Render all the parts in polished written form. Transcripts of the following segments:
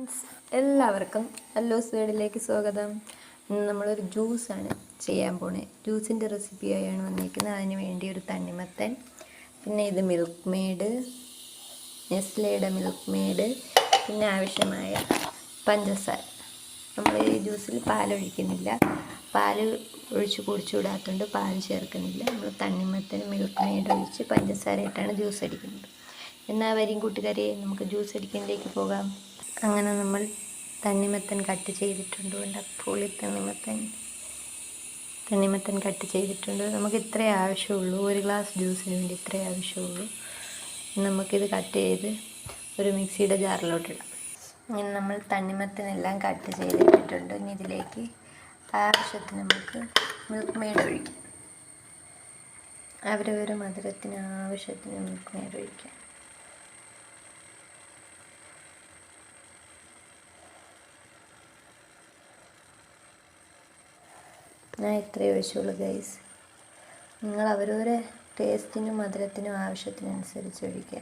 Friends, എല്ലാവർക്കും അല്ലോസ് വേഡിലേക്ക് സ്വാഗതം. ഇന്ന് നമ്മളൊരു ജ്യൂസാണ് ചെയ്യാൻ പോണേ. ജ്യൂസിൻ്റെ റെസിപ്പിയായാണ് വന്നിരിക്കുന്നത്. അതിന് വേണ്ടി ഒരു തണ്ണിമത്തൻ, പിന്നെ ഇത് മിൽക്ക് മെയ്ഡ്, നെസ്ലയുടെ മിൽക്ക് മെയ്ഡ്, പിന്നെ ആവശ്യമായ പഞ്ചസാര. നമ്മൾ ഈ ജ്യൂസിൽ പാലൊഴിക്കുന്നില്ല, പാല് ഒഴിച്ച് കുടിച്ചുകൂടാത്തതുകൊണ്ട് പാൽ ചേർക്കുന്നില്ല. നമ്മൾ തണ്ണിമത്തൻ മിൽക്ക് മെയ്ഡ് ഒഴിച്ച് പഞ്ചസാര ഇട്ടാണ് ജ്യൂസ് അടിക്കുന്നത്. എന്നാൽ വരും കൂട്ടുകാരെ, നമുക്ക് ജ്യൂസ് അടിക്കുന്നതിലേക്ക് പോകാം. അങ്ങനെ നമ്മൾ തണ്ണിമത്തൻ കട്ട് ചെയ്തിട്ടുണ്ട്. കൊണ്ട് പുളി തണ്ണിമത്തൻ കട്ട് ചെയ്തിട്ടുണ്ട്. നമുക്ക് ഇത്രേ ആവശ്യമുള്ളൂ, ഒരു ഗ്ലാസ് ജ്യൂസിന് വേണ്ടി ഇത്രേ ആവശ്യമുള്ളൂ. നമുക്കിത് കട്ട് ചെയ്ത് ഒരു മിക്സിയുടെ ജാറിലോട്ടിടാം. ഇങ്ങനെ നമ്മൾ തണ്ണിമത്തനെല്ലാം കട്ട് ചെയ്തിട്ടിട്ടുണ്ട്. ഇനി ഇതിലേക്ക് ആവശ്യത്തിന് നമുക്ക് മിൽക്ക് മെയ്ഡ് ഒഴിക്കാം. അവരവരെ മധുരത്തിന് ആവശ്യത്തിന് മിൽക്ക് മെയ്ഡ് ഒഴിക്കാം. ഞാൻ ഇത്രയേ ഒഴിച്ചുള്ളൂ ഗൈസ്. നിങ്ങൾ അവരവരെ ടേസ്റ്റിനും മധുരത്തിനും ആവശ്യത്തിനനുസരിച്ച് ഒഴിക്കുക.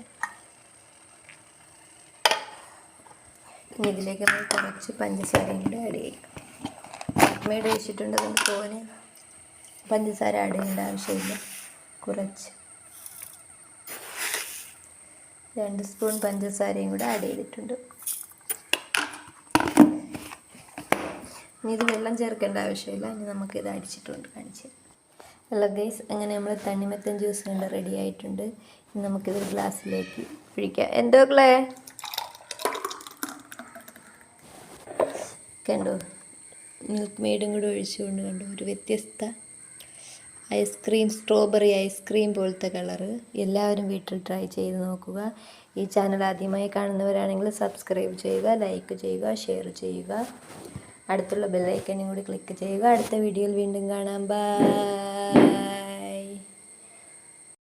ഇനി ഇതിലേക്ക് നമ്മൾ കുറച്ച് പഞ്ചസാരയും കൂടെ ആഡ് ചെയ്യും. മിൽക്ക് മെയ്ഡ് ഒഴിച്ചിട്ടുണ്ട്, നമുക്ക് തോനെ പഞ്ചസാര ആഡ് ചെയ്യേണ്ട ആവശ്യമില്ല. കുറച്ച് 2 സ്പൂൺ പഞ്ചസാരയും കൂടെ ആഡ് ചെയ്തിട്ടുണ്ട്. ഇനി ഇത് വെള്ളം ചേർക്കേണ്ട ആവശ്യമില്ല. ഇനി നമുക്കിത് അടിച്ചിട്ടുണ്ട് കാണിച്ച്. ഹലോ ഗൈസ്, അങ്ങനെ നമ്മൾ തണ്ണിമത്തൻ ജ്യൂസ് കണ്ട് റെഡി ആയിട്ടുണ്ട്. ഇനി നമുക്കിതൊരു ഗ്ലാസ്സിലേക്ക് ഒഴിക്കാം. എന്തോ ക്ലേ കണ്ടോ, മിൽക്ക് മെയ്ഡും കൂടെ ഒഴിച്ചുകൊണ്ട് കണ്ടോ, ഒരു വ്യത്യസ്ത ഐസ്ക്രീം, സ്ട്രോബെറി ഐസ്ക്രീം പോലത്തെ കളറ്. എല്ലാവരും വീട്ടിൽ ട്രൈ ചെയ്ത് നോക്കുക. ഈ ചാനൽ ആദ്യമായി കാണുന്നവരാണെങ്കിൽ സബ്സ്ക്രൈബ് ചെയ്യുക, ലൈക്ക് ചെയ്യുക, ഷെയർ ചെയ്യുക. അടുത്തുള്ള ബെല്ലൈക്കനും കൂടി ക്ലിക്ക് ചെയ്യുക. അടുത്ത വീഡിയോയിൽ വീണ്ടും കാണാം. ബൈ.